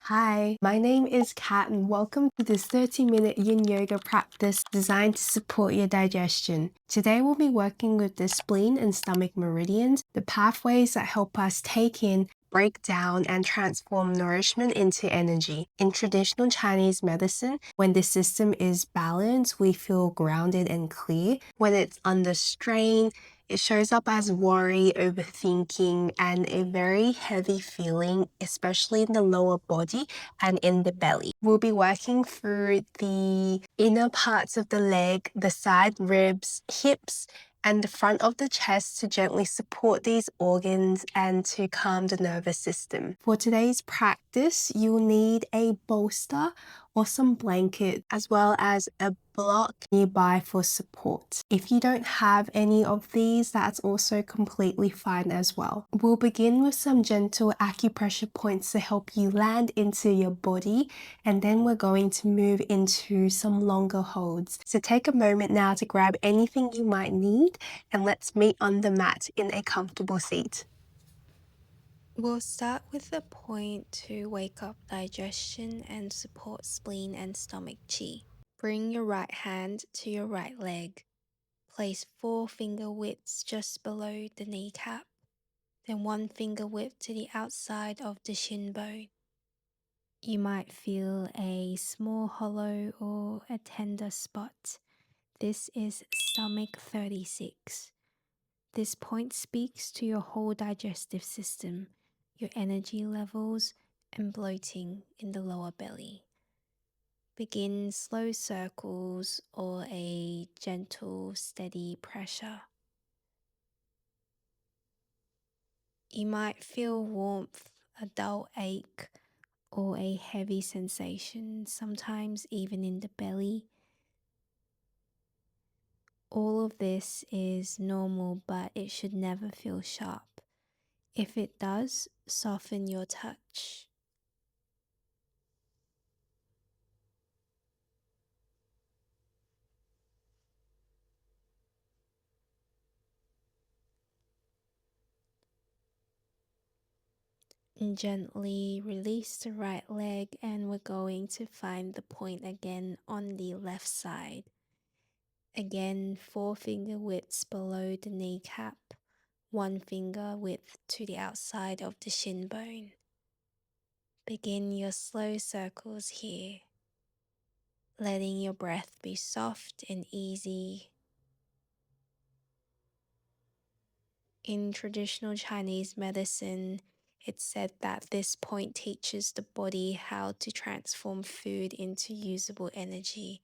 Hi, my name is Kat and welcome to this 30-minute Yin Yoga practice designed to support your digestion. Today we'll be working with the spleen and stomach meridians, the pathways that help us take in, break down, and transform nourishment into energy. In traditional Chinese medicine, when the system is balanced, we feel grounded and clear. When it's under strain, it shows up as worry, overthinking, and a very heavy feeling, especially in the lower body and in the belly. We'll be working through the inner parts of the leg, the side ribs, hips, and the front of the chest to gently support these organs and to calm the nervous system. For today's practice, you'll need a bolster or some blanket, as well as a block nearby for support. If you don't have any of these, that's also completely fine as well. We'll begin with some gentle acupressure points to help you land into your body, and then we're going to move into some longer holds. So take a moment now to grab anything you might need, and let's meet on the mat in a comfortable seat. We'll start with a point to wake up digestion and support spleen and stomach qi. Bring your right hand to your right leg. Place 4 finger widths just below the kneecap, then 1 finger width to the outside of the shin bone. You might feel a small hollow or a tender spot. This is stomach 36. This point speaks to your whole digestive system, your energy levels, and bloating in the lower belly. Begin slow circles or a gentle, steady pressure. You might feel warmth, a dull ache, or a heavy sensation, sometimes even in the belly. All of this is normal, but it should never feel sharp. If it does, soften your touch. And gently release the right leg, and we're going to find the point again on the left side. Again, 4 finger widths below the kneecap, 1 finger width to the outside of the shin bone. Begin your slow circles here, letting your breath be soft and easy. In traditional Chinese medicine, it's said that this point teaches the body how to transform food into usable energy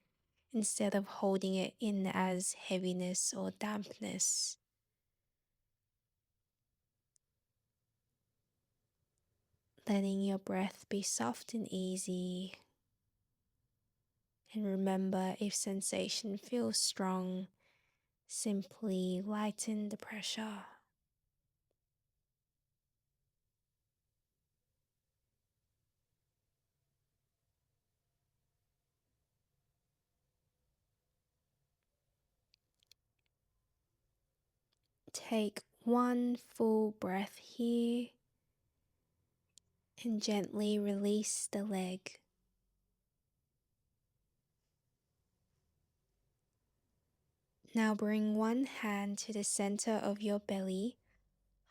instead of holding it in as heaviness or dampness. Letting your breath be soft and easy. And remember, if sensation feels strong, simply lighten the pressure. Take 1 full breath here and gently release the leg. Now bring 1 hand to the center of your belly,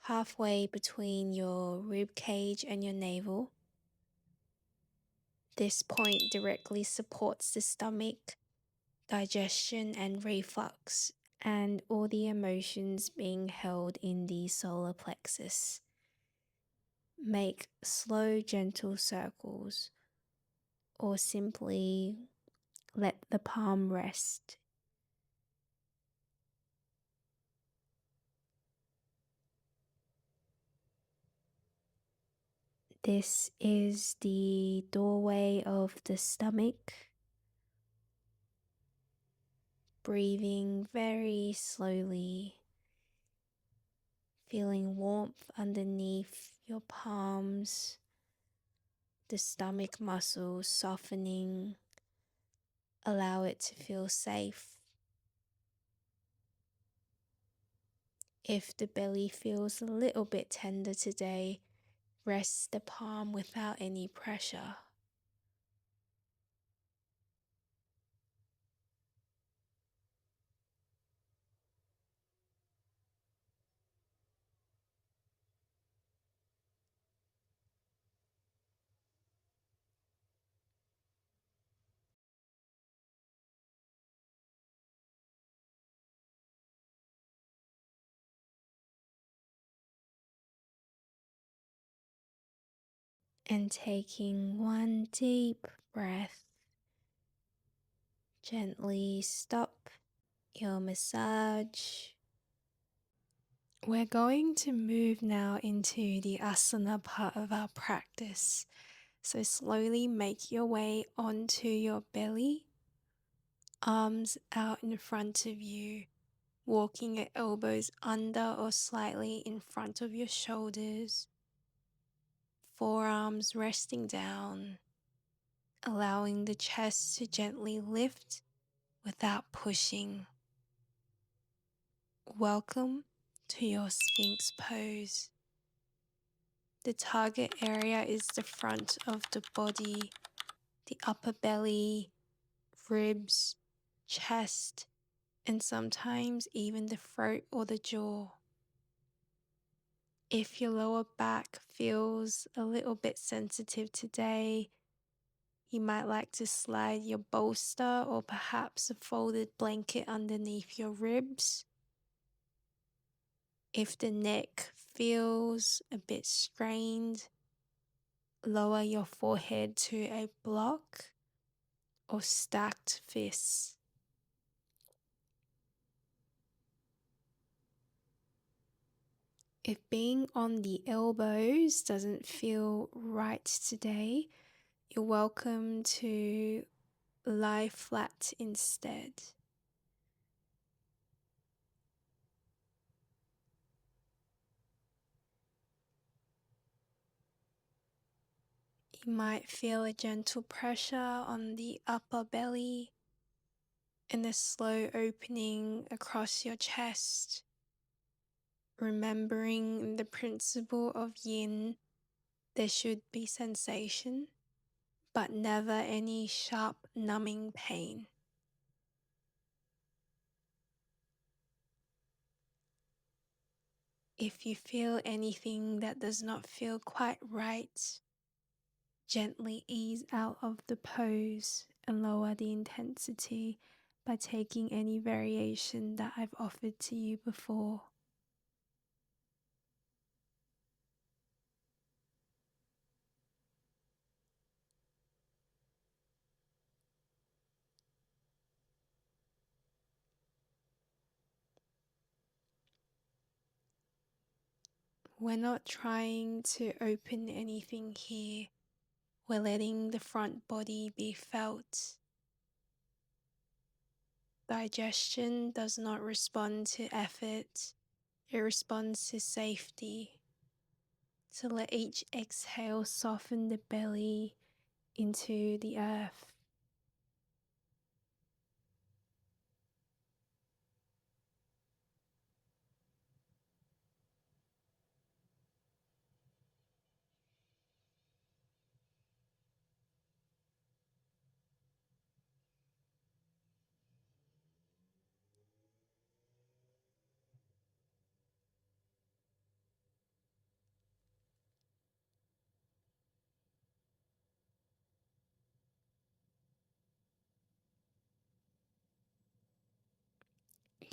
halfway between your rib cage and your navel. This point directly supports the stomach, digestion and reflux, and all the emotions being held in the solar plexus. Make slow, gentle circles, or simply let the palm rest. This is the doorway of the stomach. Breathing very slowly, feeling warmth underneath your palms, the stomach muscles softening. Allow it to feel safe. If the belly feels a little bit tender today, Rest the palm without any pressure. And taking one deep breath, gently stop your massage. We're going to move now into the asana part of our practice. So slowly make your way onto your belly, arms out in front of you, walking your elbows under or slightly in front of your shoulders, forearms resting down, allowing the chest to gently lift without pushing. Welcome to your Sphinx pose. The target area is the front of the body, the upper belly, ribs, chest, and sometimes even the throat or the jaw. If your lower back feels a little bit sensitive today, you might like to slide your bolster or perhaps a folded blanket underneath your ribs. If the neck feels a bit strained, lower your forehead to a block or stacked fists. If being on the elbows doesn't feel right today, you're welcome to lie flat instead. You might feel a gentle pressure on the upper belly and a slow opening across your chest. Remembering the principle of yin, there should be sensation, but never any sharp numbing pain. If you feel anything that does not feel quite right, gently ease out of the pose and lower the intensity by taking any variation that I've offered to you before. We're not trying to open anything here. We're letting the front body be felt. Digestion does not respond to effort, it responds to safety. So let each exhale soften the belly into the earth.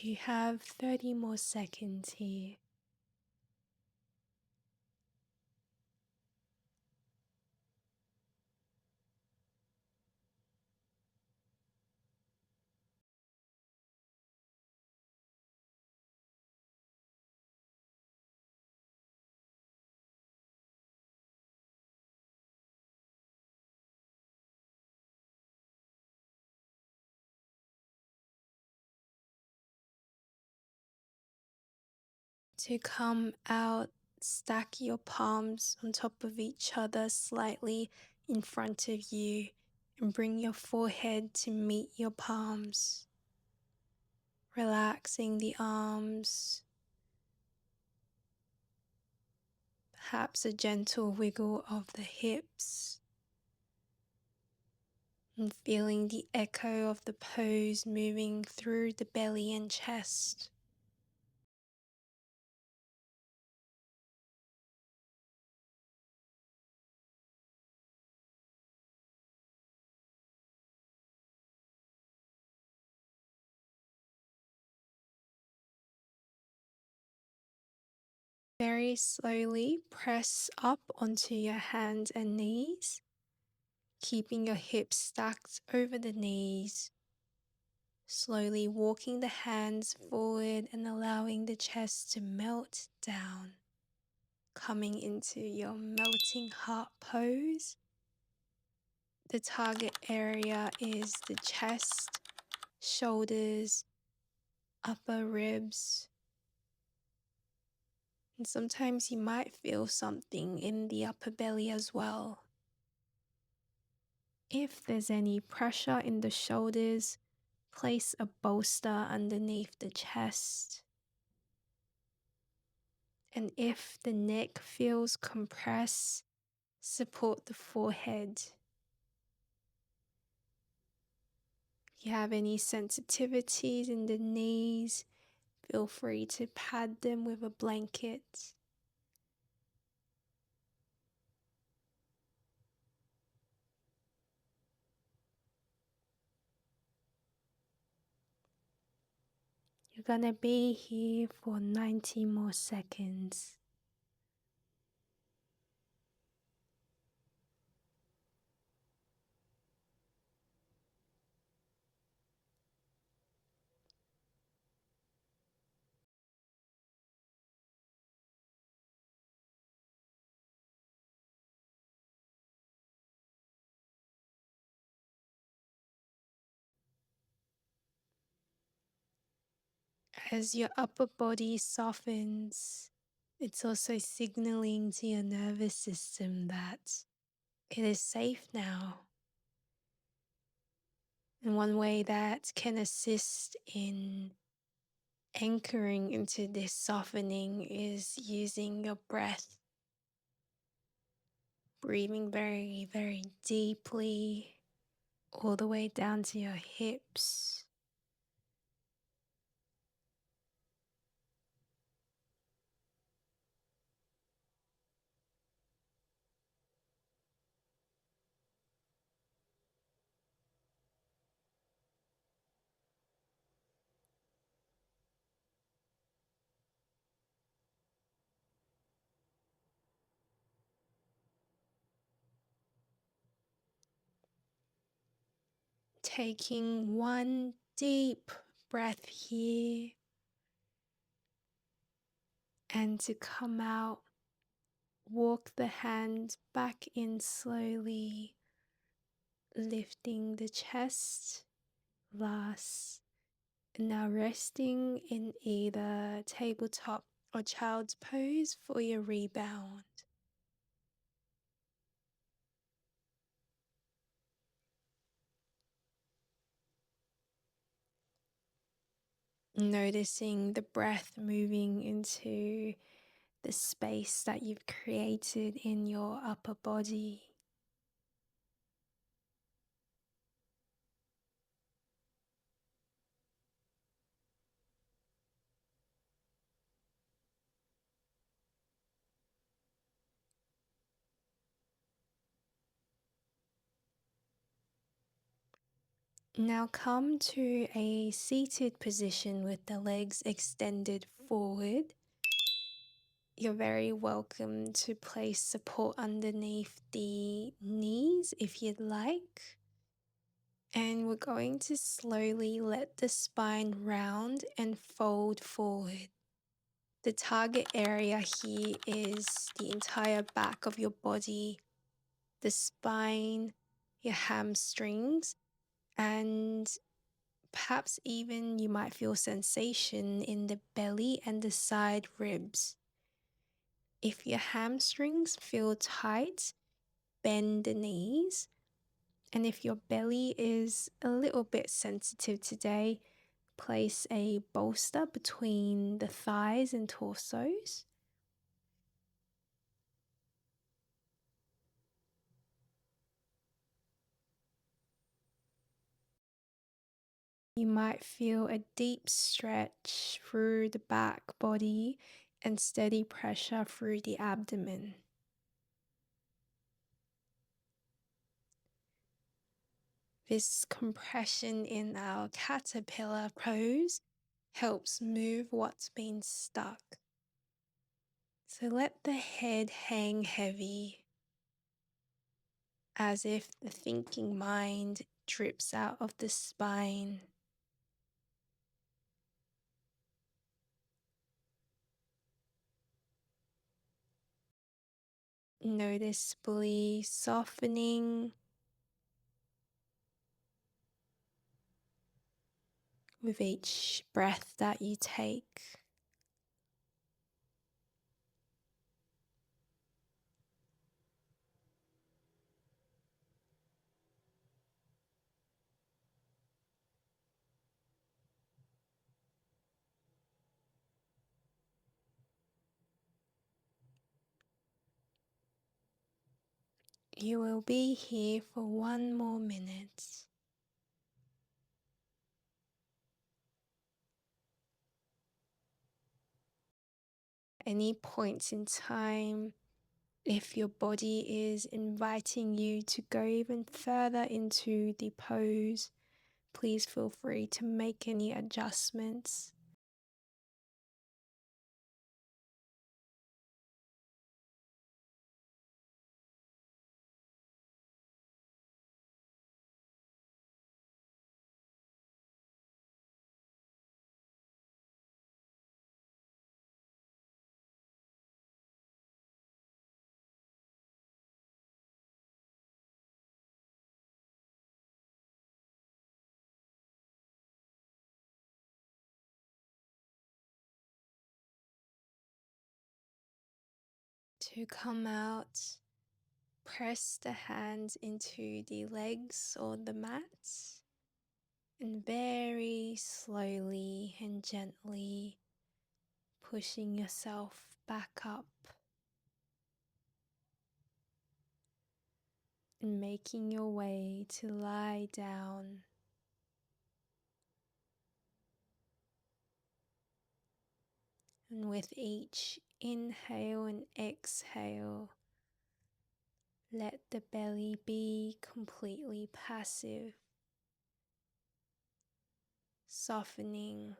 You have 30 more seconds here. To come out, stack your palms on top of each other slightly in front of you and bring your forehead to meet your palms. Relaxing the arms, Perhaps a gentle wiggle of the hips, and feeling the echo of the pose moving through the belly and chest. Very slowly press up onto your hands and knees, keeping your hips stacked over the knees. Slowly walking the hands forward and allowing the chest to melt down, coming into your melting heart pose. The target area is the chest, shoulders, upper ribs, and sometimes you might feel something in the upper belly as well. If there's any pressure in the shoulders, place a bolster underneath the chest. And if the neck feels compressed, support the forehead. If you have any sensitivities in the knees, feel free to pad them with a blanket. You're gonna be here for 90 more seconds. As your upper body softens, it's also signaling to your nervous system that it is safe now. And one way that can assist in anchoring into this softening is using your breath. Breathing very, very deeply all the way down to your hips. Taking one deep breath here, and to come out, walk the hands back in slowly, lifting the chest last. Now resting in either tabletop or child's pose for your rebound. Noticing the breath moving into the space that you've created in your upper body. Now come to a seated position with the legs extended forward. You're very welcome to place support underneath the knees if you'd like. And we're going to slowly let the spine round and fold forward. The target area here is the entire back of your body, the spine, your hamstrings, and perhaps even you might feel sensation in the belly and the side ribs. If your hamstrings feel tight, bend the knees. And if your belly is a little bit sensitive today, place a bolster between the thighs and torsos. You might feel a deep stretch through the back body and steady pressure through the abdomen. This compression in our caterpillar pose helps move what's been stuck. So let the head hang heavy, as if the thinking mind drips out of the spine. Noticeably softening with each breath that you take. You will be here for 1 more minute. Any points in time, if your body is inviting you to go even further into the pose, please feel free to make any adjustments. To come out, press the hands into the legs or the mats, and very slowly and gently pushing yourself back up and making your way to lie down. And with each inhale and exhale, let the belly be completely passive, softening,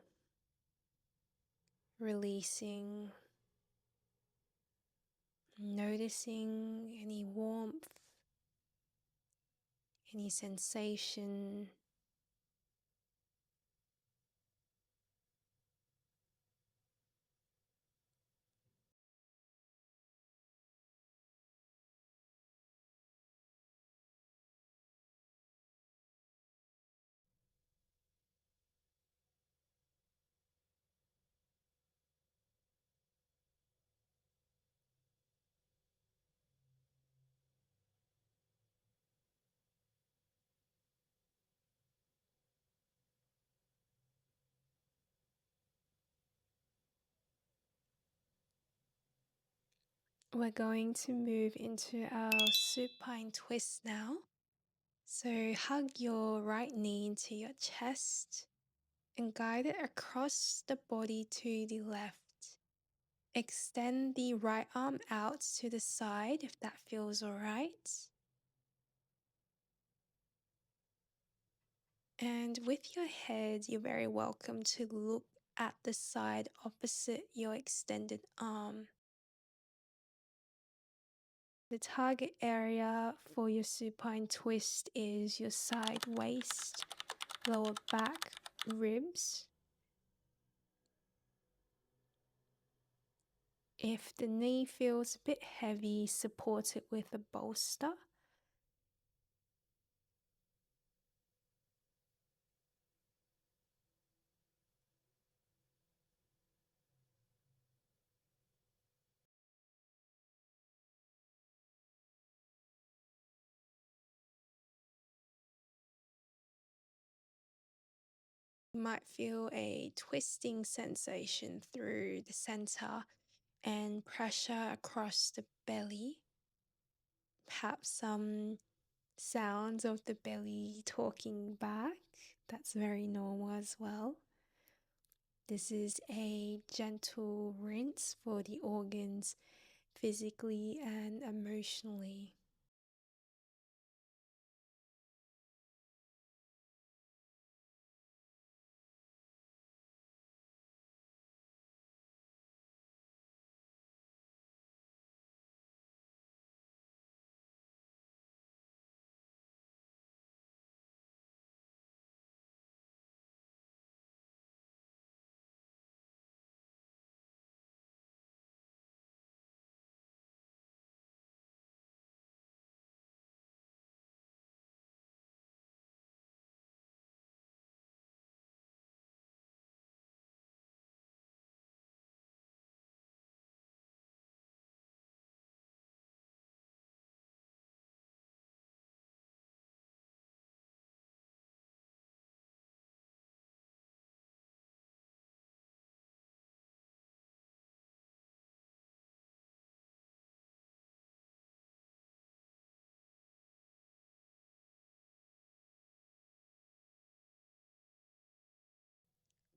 releasing, noticing any warmth, any sensation. We're going to move into our supine twist now. So hug your right knee into your chest and guide it across the body to the left. Extend the right arm out to the side if that feels alright. And with your head, you're very welcome to look at the side opposite your extended arm. The target area for your supine twist is your side waist, lower back, ribs. If the knee feels a bit heavy, support it with a bolster. You might feel a twisting sensation through the center and pressure across the belly. Perhaps some sounds of the belly talking back. That's very normal as well. This is a gentle rinse for the organs physically and emotionally.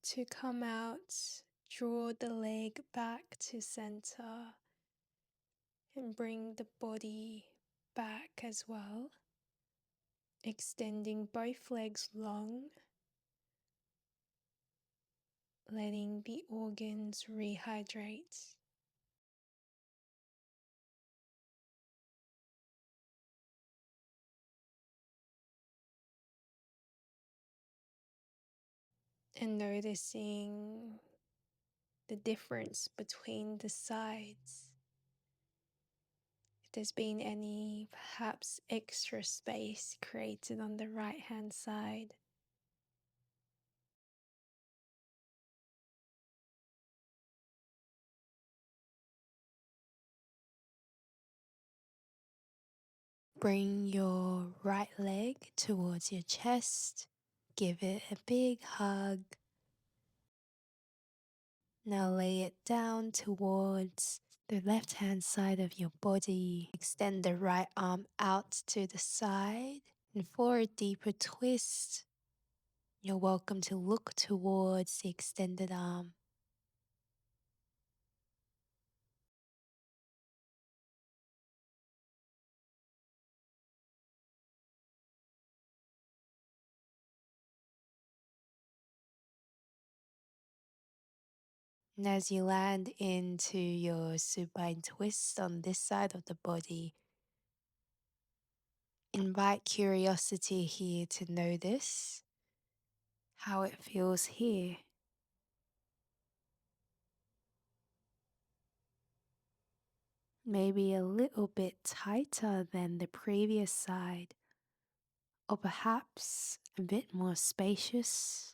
To come out, draw the leg back to center and bring the body back as well, extending both legs long, letting the organs rehydrate. And noticing the difference between the sides. If there's been any perhaps extra space created on the right hand side. Bring your right leg towards your chest. Give it a big hug. Now lay it down towards the left hand side of your body. Extend the right arm out to the side. And for a deeper twist, you're welcome to look towards the extended arm. And as you land into your supine twist on this side of the body, invite curiosity here to notice how it feels here. Maybe a little bit tighter than the previous side, or perhaps a bit more spacious.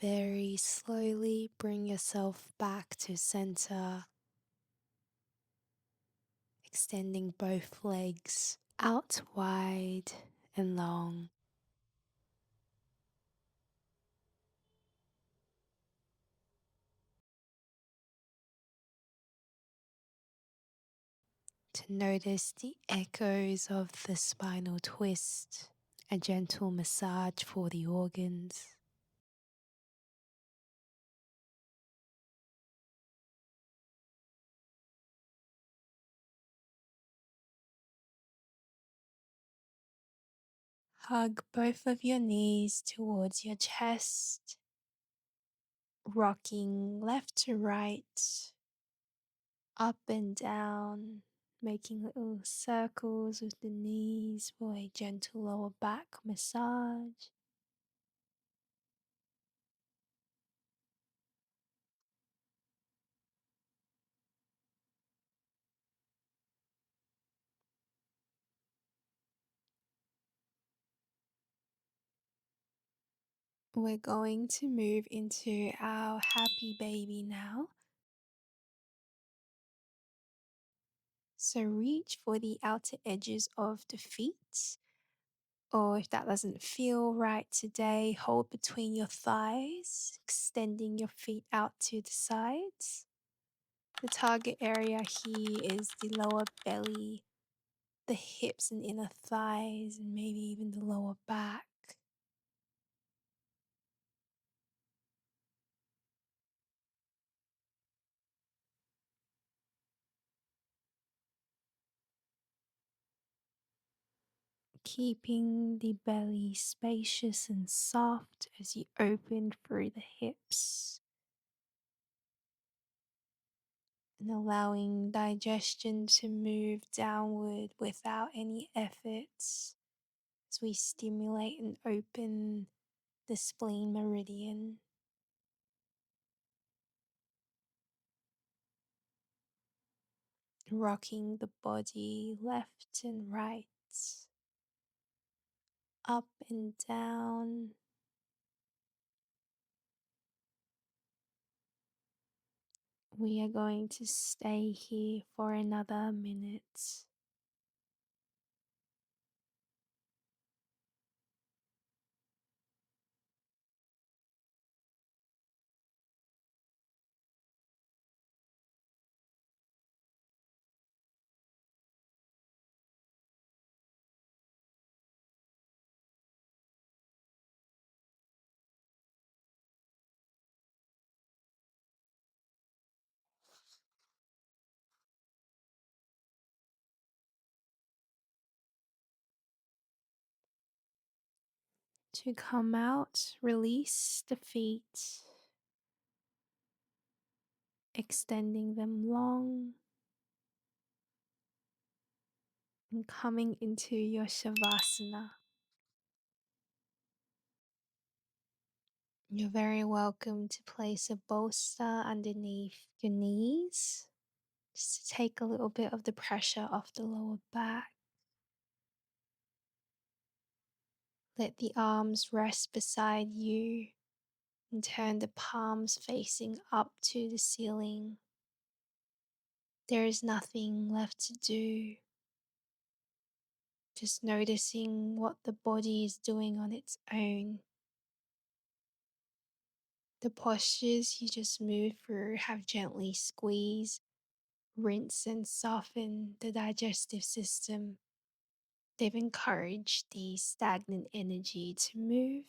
Very slowly bring yourself back to center, extending both legs out wide and long. To notice the echoes of the spinal twist, a gentle massage for the organs. Hug both of your knees towards your chest, rocking left to right, up and down, making little circles with the knees for a gentle lower back massage. We're going to move into our happy baby now. So reach for the outer edges of the feet, or if that doesn't feel right today, hold between your thighs, extending your feet out to the sides. The target area here is the lower belly, the hips and inner thighs, and maybe even the lower back. Keeping the belly spacious and soft as you open through the hips, and allowing digestion to move downward without any efforts as we stimulate and open the spleen meridian. Rocking the body left and right, up and down. We are going to stay here for another minute. To come out, release the feet, extending them long and coming into your Savasana. You're very welcome to place a bolster underneath your knees, just to take a little bit of the pressure off the lower back. Let the arms rest beside you and turn the palms facing up to the ceiling. There is nothing left to do. Just noticing what the body is doing on its own. The postures you just move through have gently squeezed, rinse and soften the digestive system. They've encouraged the stagnant energy to move.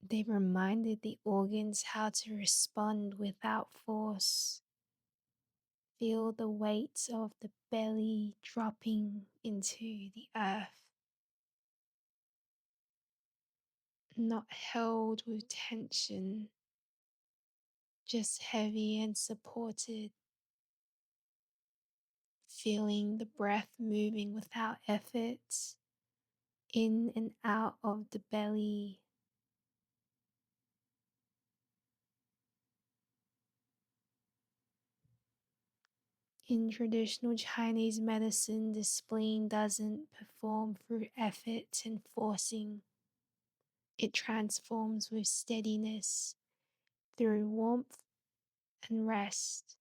They've reminded the organs how to respond without force. Feel the weight of the belly dropping into the earth, not held with tension, just heavy and supported. Feeling the breath moving without effort, in and out of the belly. In traditional Chinese medicine, the spleen doesn't perform through effort and forcing. It transforms with steadiness through warmth and rest.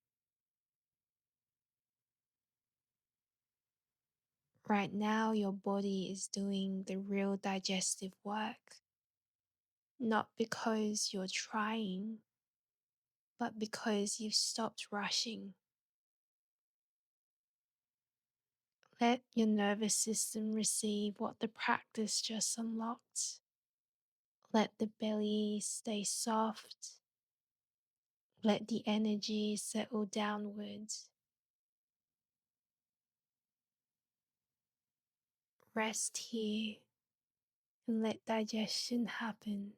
Right now, your body is doing the real digestive work, not because you're trying, but because you've stopped rushing. Let your nervous system receive what the practice just unlocked. Let the belly stay soft. Let the energy settle downwards. Rest here and let digestion happen.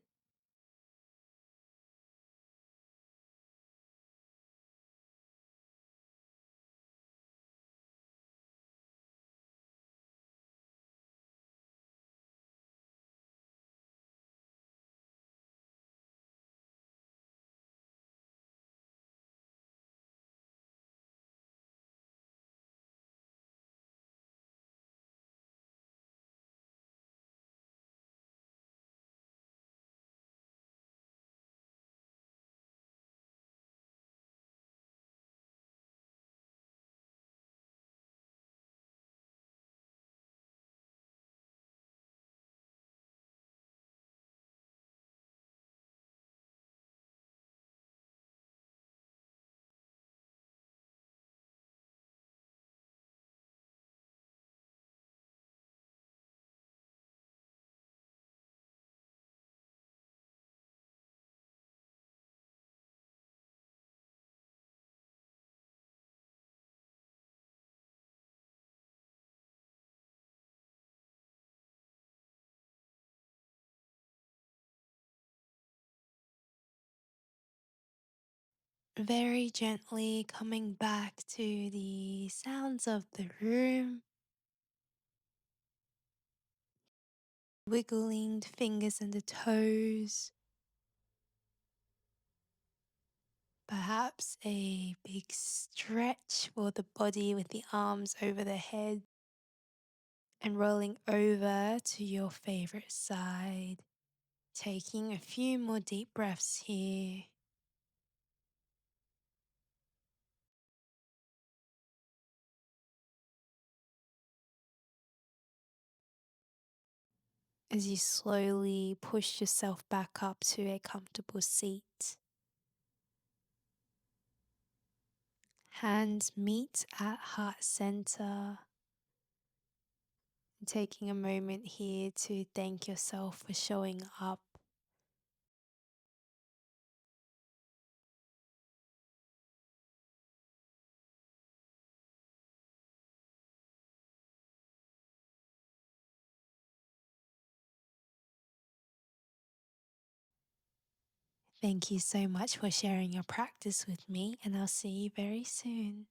Very gently coming back to the sounds of the room, wiggling the fingers and the toes, perhaps a big stretch for the body with the arms over the head, and rolling over to your favorite side. Taking a few more deep breaths here. As you slowly push yourself back up to a comfortable seat. Hands meet at heart center. Taking a moment here to thank yourself for showing up. Thank you so much for sharing your practice with me, and I'll see you very soon.